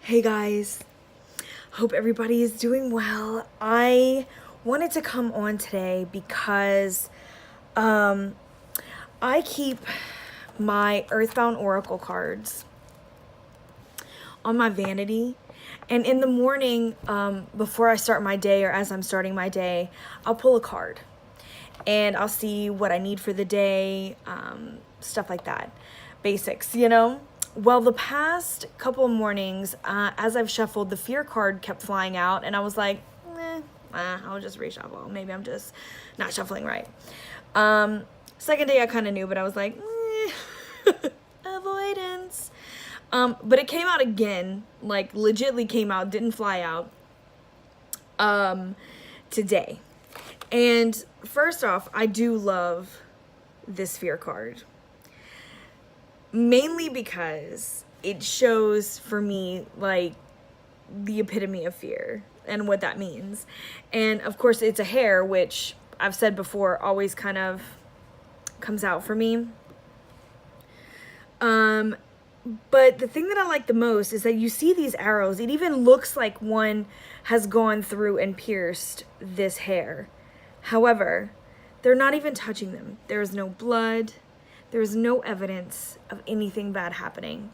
Hey guys, hope everybody is doing well. I wanted to come on today because I keep my Earthbound Oracle cards on my vanity, and in the morning, before I start my day or as I'm starting my day, I'll pull a card and I'll see what I need for the day, stuff like that. Basics, you know? Well, the past couple of mornings, as I've shuffled, the fear card kept flying out, and I was like, I'll just reshuffle. Maybe I'm just not shuffling right. Second day I kind of knew, but I was like, avoidance. But it came out again, like legitly came out, didn't fly out, today. And first off, I do love this fear card. Mainly because it shows for me like the epitome of fear and what that means. And of course it's a hare, which I've said before always kind of comes out for me. But the thing that I like the most is that you see these arrows. It even looks like one has gone through and pierced this hare. However, they're not even touching them. There is no blood. There is no evidence of anything bad happening.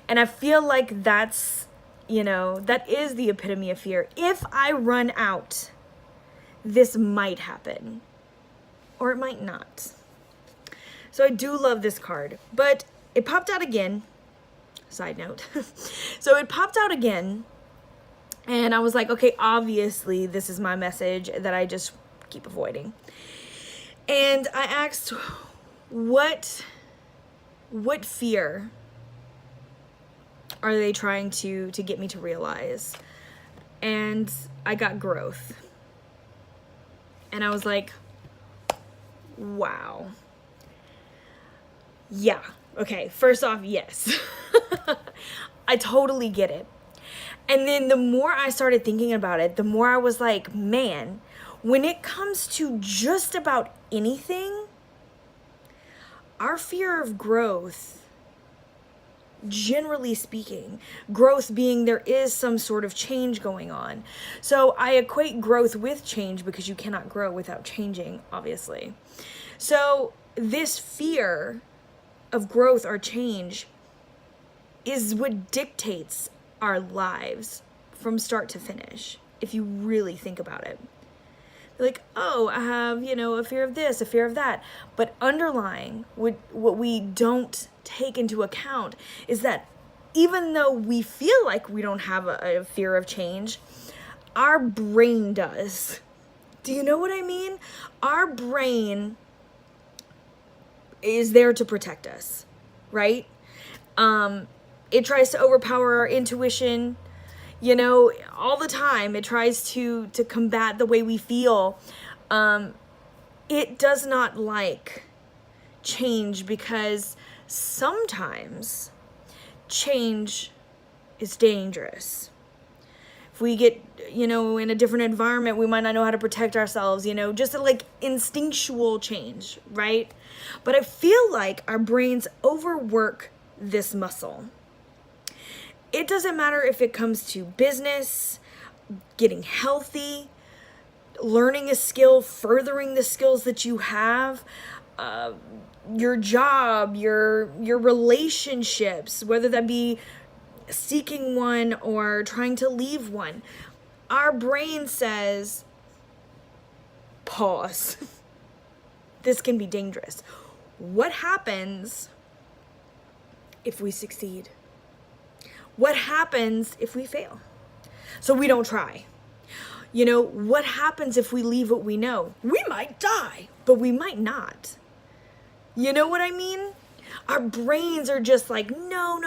And I feel like that's, that is the epitome of fear. If I run out, this might happen. Or it might not. So I do love this card. But it popped out again. Side note. So it popped out again. And I was like, okay, obviously this is my message that I just keep avoiding. And I asked, what fear are they trying to get me to realize? And I got growth. And I was like, wow. Yeah. Okay. First off, yes. I totally get it. And then the more I started thinking about it, the more I was like, man, when it comes to just about anything, our fear of growth, generally speaking, growth being there is some sort of change going on. So I equate growth with change because you cannot grow without changing, obviously. So this fear of growth or change is what dictates our lives from start to finish, if you really think about it. Like, oh, I have, a fear of this, a fear of that. But underlying what we don't take into account is that even though we feel like we don't have a fear of change, our brain does. Do you know what I mean? Our brain is there to protect us, right? It tries to overpower our intuition, all the time. It tries to combat the way we feel. It does not like change because sometimes change is dangerous. If we get, in a different environment, we might not know how to protect ourselves, just like instinctual change, right? But I feel like our brains overwork this muscle. It doesn't matter if it comes to business, getting healthy, learning a skill, furthering the skills that you have, your job, your relationships, whether that be seeking one or trying to leave one. Our brain says, pause. This can be dangerous. What happens if we succeed? What happens if we fail? So we don't try. What happens if we leave what we know? We might die, but we might not. You know what I mean? Our brains are just like, no.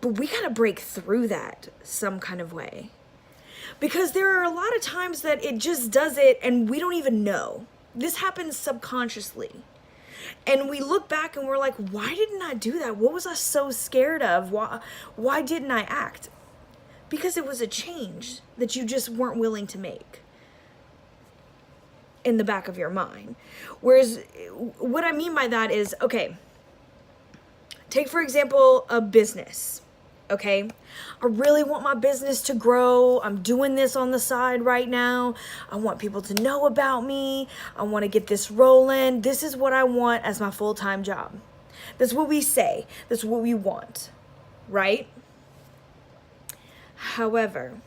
But we gotta break through that some kind of way. Because there are a lot of times that it just does it and we don't even know. This happens subconsciously. And we look back and we're like, why didn't I do that? What was I so scared of? Why didn't I act? Because it was a change that you just weren't willing to make. in the back of your mind. Whereas what I mean by that is, okay, take for example a business. Okay, I really want my business to grow. I'm doing this on the side right now. I want people to know about me. I want to get this rolling. This is what I want as my full-time job. That's what we say. That's what we want, right? However,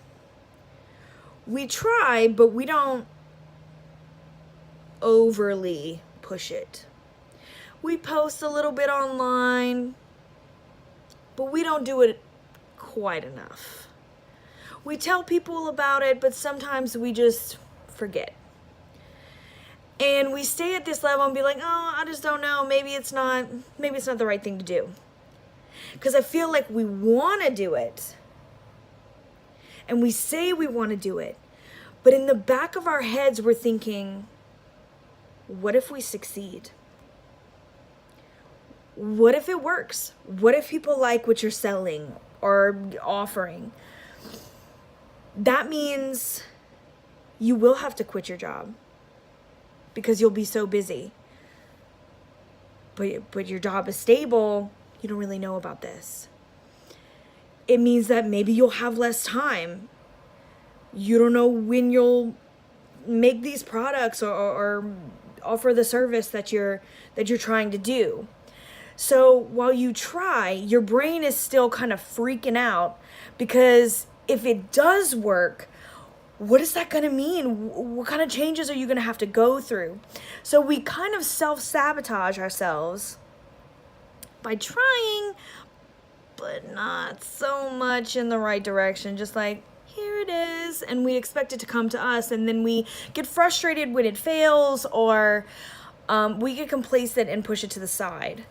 we try, but we don't overly push it. We post a little bit online, but we don't do it quite enough. We tell people about it, but sometimes we just forget. And we stay at this level and be like, oh, I just don't know. Maybe it's not the right thing to do. Because I feel like we want to do it. And we say we want to do it. But in the back of our heads, we're thinking, what if we succeed? What if it works? What if people like what you're selling or offering? That means you will have to quit your job because you'll be so busy. But your job is stable. You don't really know about this. It means that maybe you'll have less time. You don't know when you'll make these products or offer the service that you're trying to do. So while you try, your brain is still kind of freaking out because if it does work, what is that going to mean? What kind of changes are you going to have to go through? So we kind of self-sabotage ourselves by trying, but not so much in the right direction. Just like, here it is, and we expect it to come to us, and then we get frustrated when it fails, or we get complacent and push it to the side.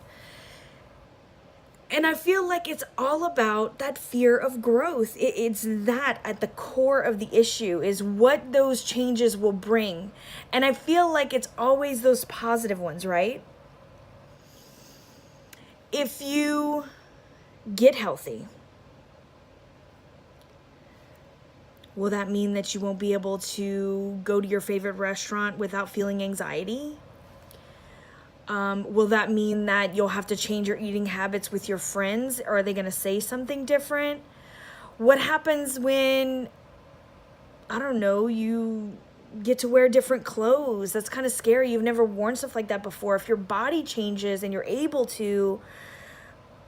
And I feel like it's all about that fear of growth. It's that at the core of the issue is what those changes will bring. And I feel like it's always those positive ones, right? If you get healthy, will that mean that you won't be able to go to your favorite restaurant without feeling anxiety? Will that mean that you'll have to change your eating habits with your friends? Or are they going to say something different? What happens when, I don't know, you get to wear different clothes? That's kind of scary. You've never worn stuff like that before. If your body changes and you're able to,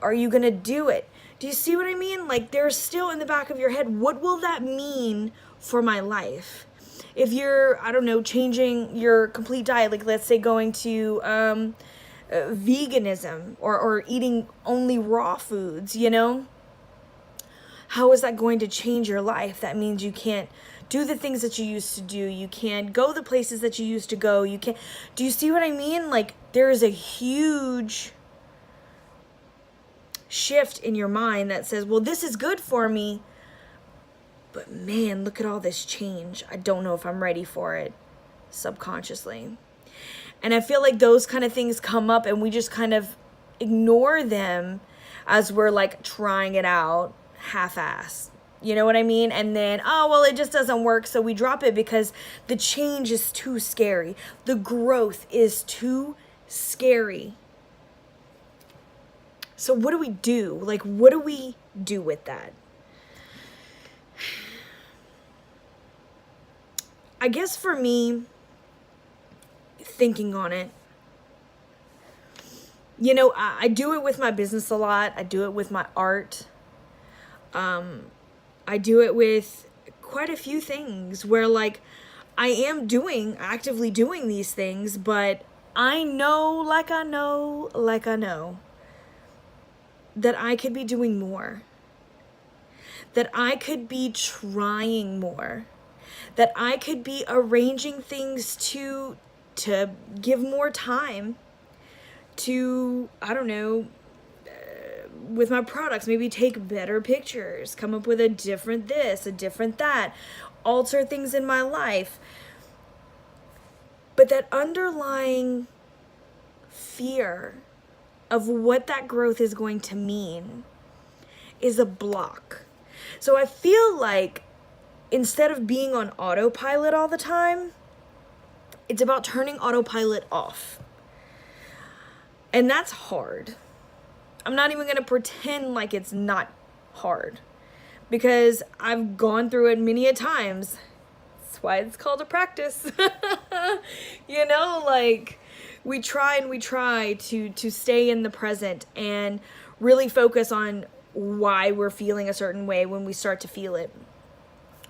are you going to do it? Do you see what I mean? Like, there's still in the back of your head, what will that mean for my life? If you're, I don't know, changing your complete diet, like let's say going to veganism or eating only raw foods, you know? How is that going to change your life? That means you can't do the things that you used to do. You can't go the places that you used to go. You can't. Do you see what I mean? Like, there is a huge shift in your mind that says, well, this is good for me, but man, look at all this change. I don't know if I'm ready for it, subconsciously. And I feel like those kind of things come up and we just kind of ignore them as we're like trying it out half-ass. You know what I mean? And then, oh, well, it just doesn't work, so we drop it because the change is too scary. The growth is too scary. So what do we do? Like, what do we do with that? I guess for me, thinking on it, you know, I do it with my business a lot. I do it with my art. I do it with quite a few things where, like, I am actively doing these things, but I know that I could be doing more, that I could be trying more, that I could be arranging things to give more time to, I don't know, with my products, maybe take better pictures, come up with a different this, a different that, alter things in my life. But that underlying fear of what that growth is going to mean is a block. So I feel like instead of being on autopilot all the time, It's about turning autopilot off. And that's hard. I'm not even going to pretend like it's not hard, because I've gone through it many a times. That's why it's called a practice. You know, like we try to stay in the present and really focus on why we're feeling a certain way when we start to feel it,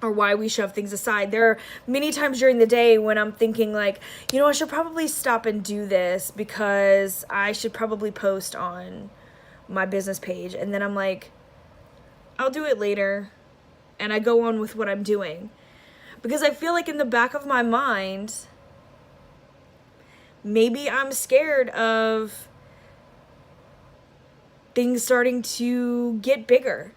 or why we shove things aside. There are many times during the day when I'm thinking like, you know, I should probably stop and do this because I should probably post on my business page. And then I'm like, I'll do it later. And I go on with what I'm doing. Because I feel like in the back of my mind, maybe I'm scared of things starting to get bigger,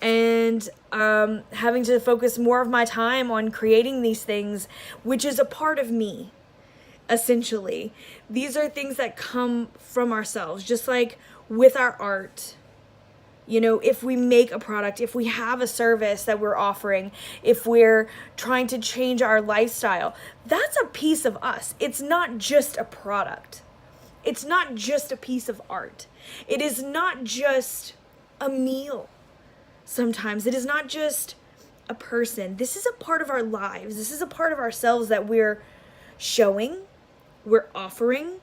and having to focus more of my time on creating these things, which is a part of me, essentially. These are things that come from ourselves, just like with our art. You know, if we make a product, if we have a service that we're offering, if we're trying to change our lifestyle, that's a piece of us. It's not just a product. It's not just a piece of art. It is not just a meal. Sometimes it is not just a person. This is a part of our lives. This is a part of ourselves that we're showing, we're offering,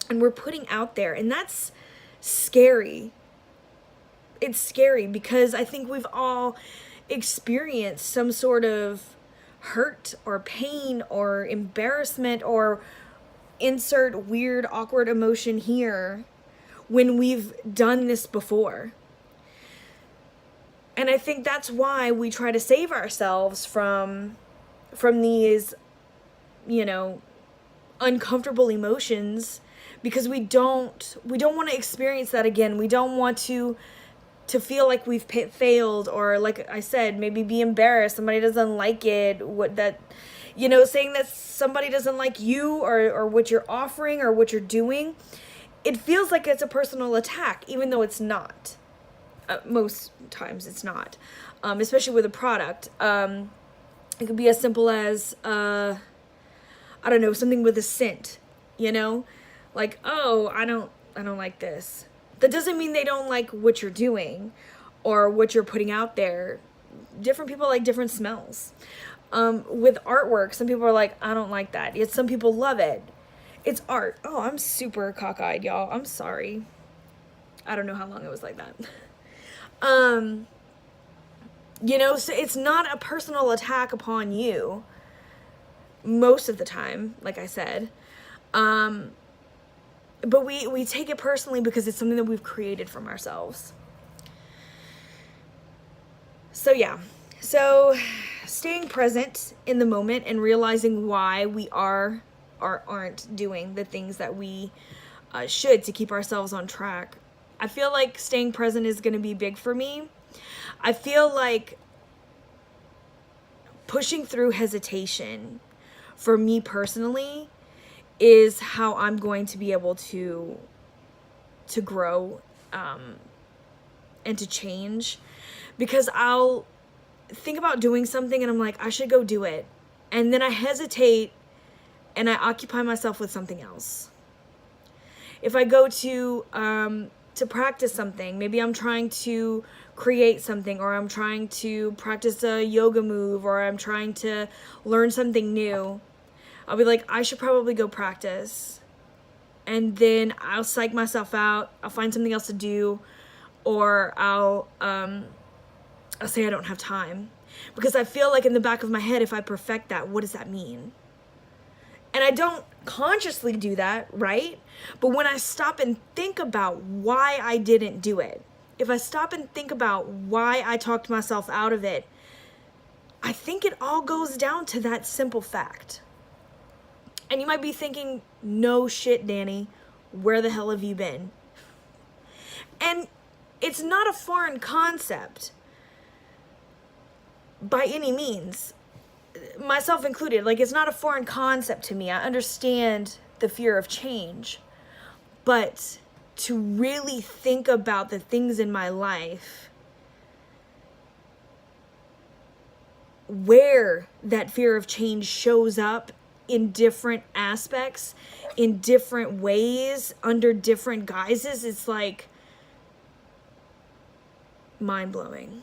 and we're putting out there. And that's scary. It's scary because I think we've all experienced some sort of hurt or pain or embarrassment or insert weird, awkward emotion here when we've done this before. And I think that's why we try to save ourselves from these, you know, uncomfortable emotions, because we don't want to experience that again. We don't want to feel like we've failed, or like I said, maybe be embarrassed. Somebody doesn't like it. Saying that somebody doesn't like you or what you're offering or what you're doing, it feels like it's a personal attack, even though it's not. Most times it's not, especially with a product. It could be as simple as, I don't know, something with a scent, you know, like, oh, I don't like this. That doesn't mean they don't like what you're doing or what you're putting out there. Different people like different smells. With artwork, some people are like, I don't like that. Yet some people love it. It's art. Oh, I'm super cockeyed, y'all. I'm sorry. I don't know how long it was like that. So it's not a personal attack upon you most of the time, like I said. But we take it personally because it's something that we've created from ourselves. So yeah. So staying present in the moment and realizing why we are or aren't doing the things that we should to keep ourselves on track. I feel like staying present is going to be big for me. I feel like pushing through hesitation for me personally is how I'm going to be able to grow and to change, because I'll think about doing something and I'm like, I should go do it, and then I hesitate and I occupy myself with something else. If I go to practice something, maybe I'm trying to create something, or I'm trying to practice a yoga move, or I'm trying to learn something new, I'll be like, I should probably go practice. And then I'll psych myself out. I'll find something else to do, or I'll say I don't have time, because I feel like in the back of my head, if I perfect that, what does that mean? And I don't consciously do that, right? But when I stop and think about why I didn't do it, if I stop and think about why I talked myself out of it, I think it all goes down to that simple fact. And you might be thinking, no shit, Dani, where the hell have you been? And it's not a foreign concept by any means, myself included. Like, it's not a foreign concept to me. I understand the fear of change, but to really think about the things in my life where that fear of change shows up in different aspects, in different ways, under different guises, it's like mind-blowing.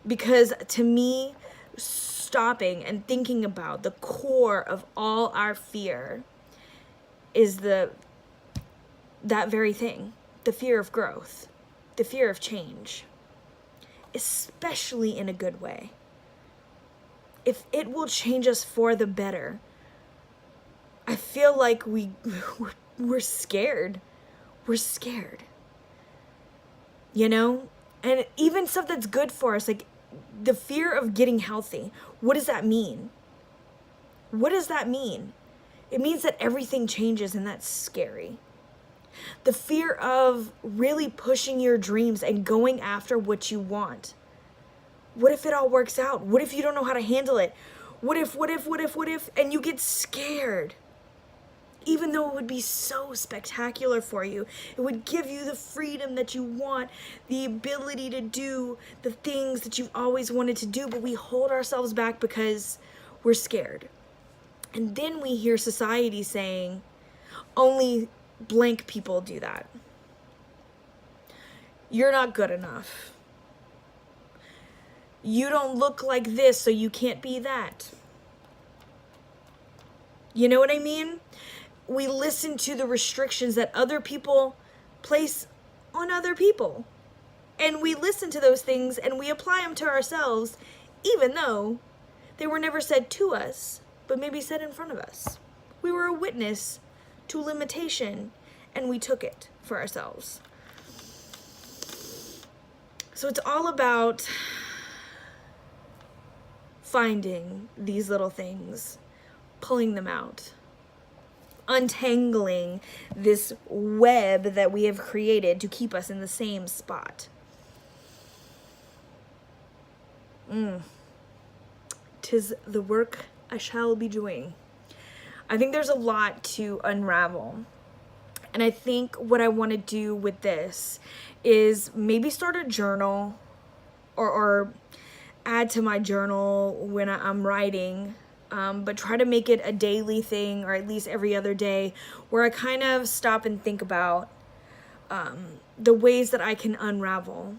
Because to me, stopping and thinking about the core of all our fear is that very thing, the fear of growth, the fear of change, especially in a good way. If it will change us for the better, I feel like we're scared. We're scared. You know? And even stuff that's good for us, like the fear of getting healthy. What does that mean? What does that mean? It means that everything changes, and that's scary. The fear of really pushing your dreams and going after what you want. What if it all works out? What if you don't know how to handle it? What if, and you get scared? Even though it would be so spectacular for you, it would give you the freedom that you want, the ability to do the things that you've always wanted to do, but we hold ourselves back because we're scared. And then we hear society saying, only blank people do that. You're not good enough. You don't look like this, so you can't be that. You know what I mean? We listen to the restrictions that other people place on other people. And we listen to those things and we apply them to ourselves, even though they were never said to us, but maybe said in front of us. We were a witness to limitation, and we took it for ourselves. So it's all about finding these little things, pulling them out, untangling this web that we have created to keep us in the same spot. 'Tis the work I shall be doing. I think there's a lot to unravel. And I think what I want to do with this is maybe start a journal or add to my journal when I'm writing, but try to make it a daily thing, or at least every other day, where I kind of stop and think about the ways that I can unravel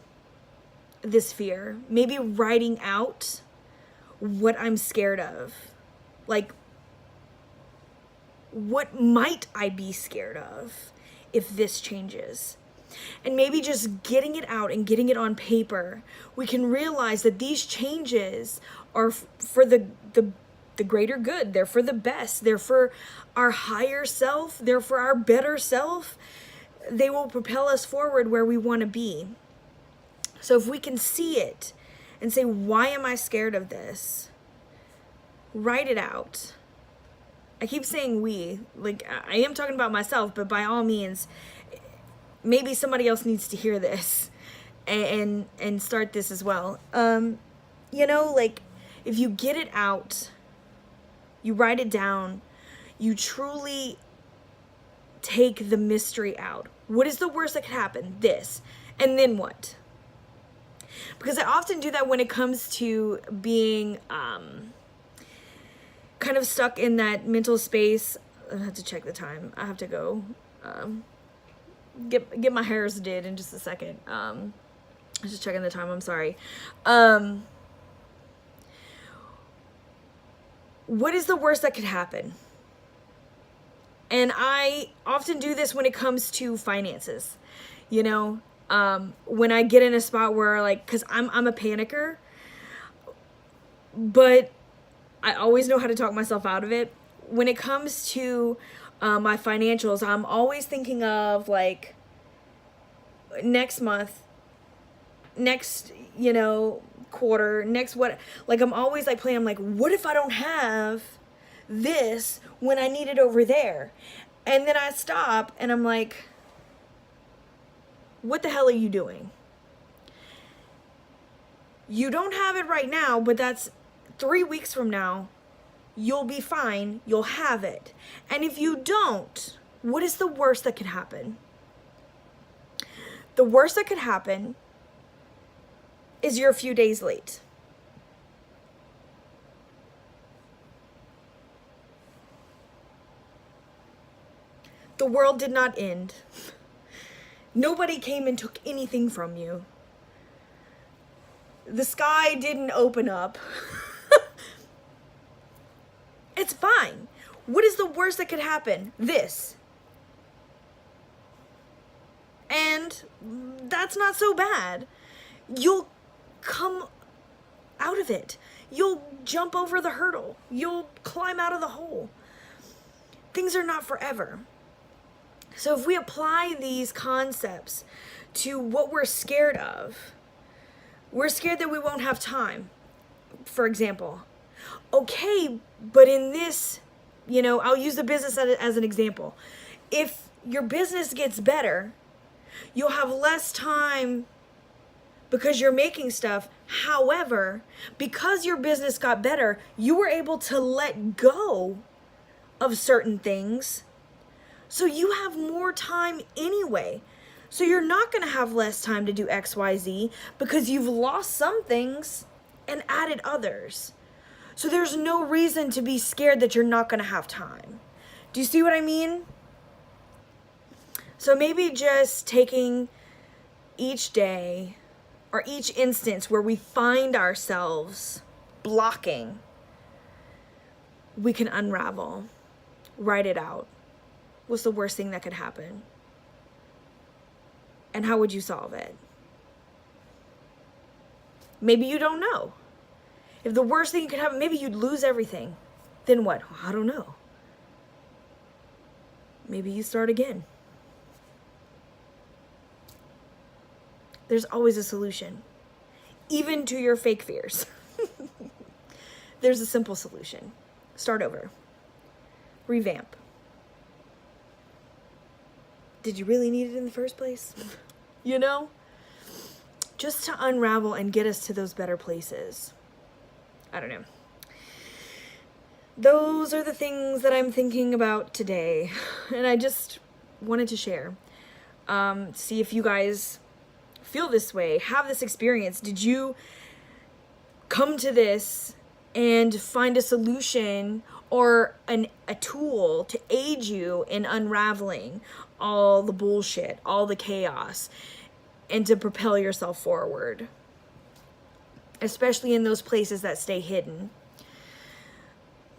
this fear. Maybe writing out what I'm scared of. Like, what might I be scared of if this changes? And maybe just getting it out and getting it on paper, we can realize that these changes are for the greater good. They're for the best. They're for our higher self. They're for our better self. They will propel us forward where we want to be. So if we can see it and say, why am I scared of this? Write it out. I keep saying we, like I am talking about myself, but by all means, maybe somebody else needs to hear this and start this as well. You know, like if you get it out, you write it down, you truly take the mystery out. What is the worst that could happen? This. And then what? Because I often do that when it comes to being kind of stuck in that mental space. I have to check the time. I have to go get my hairs did in just a second. I'm just checking the time. I'm sorry. What is the worst that could happen? And I often do this when it comes to finances. You know, when I get in a spot where, like, because I'm a panicker, but I always know how to talk myself out of it. When it comes to my financials, I'm always thinking of, like, next month, next, you know, quarter, next what, like, I'm always, like, playing, I'm like, what if I don't have this when I need it over there? And then I stop, and I'm like, what the hell are you doing? You don't have it right now, but that's 3 weeks from now, you'll be fine, you'll have it. And if you don't, what is the worst that could happen? The worst that could happen is you're a few days late. The world did not end. Nobody came and took anything from you. The sky didn't open up. It's fine. What is the worst that could happen? This. And that's not so bad. You'll come out of it. You'll jump over the hurdle. You'll climb out of the hole. Things are not forever. So if we apply these concepts to what we're scared of, we're scared that we won't have time, for example. Okay, but in this, I'll use the business as an example. If your business gets better, you'll have less time because you're making stuff. However, because your business got better, you were able to let go of certain things. So you have more time anyway. So you're not going to have less time to do X, Y, Z because you've lost some things and added others. So there's no reason to be scared that you're not going to have time. Do you see what I mean? So maybe just taking each day or each instance where we find ourselves blocking, we can unravel, write it out. What's the worst thing that could happen? And how would you solve it? Maybe you don't know. If the worst thing could happen, maybe you'd lose everything. Then what? I don't know. Maybe you start again. There's always a solution. Even to your fake fears. There's a simple solution. Start over. Revamp. Did you really need it in the first place? Just to unravel and get us to those better places. I don't know. Those are the things that I'm thinking about today. And I just wanted to share. See if you guys feel this way, have this experience. Did you come to this and find a solution or a tool to aid you in unraveling all the bullshit, all the chaos, and to propel yourself forward, especially in those places that stay hidden?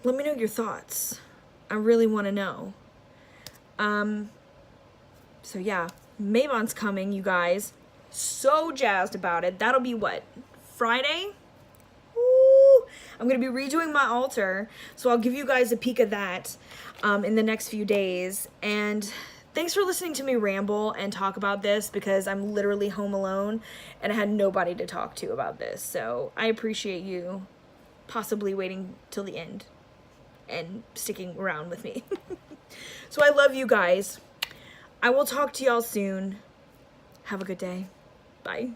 Let me know your thoughts. I really want to know. So yeah, Mabon's coming, you guys. So jazzed about it. That'll be what? Friday? Ooh, I'm going to be redoing my altar, so I'll give you guys a peek of that in the next few days. And thanks for listening to me ramble and talk about this, because I'm literally home alone and I had nobody to talk to about this. So I appreciate you possibly waiting till the end and sticking around with me. So I love you guys. I will talk to y'all soon. Have a good day. Bye.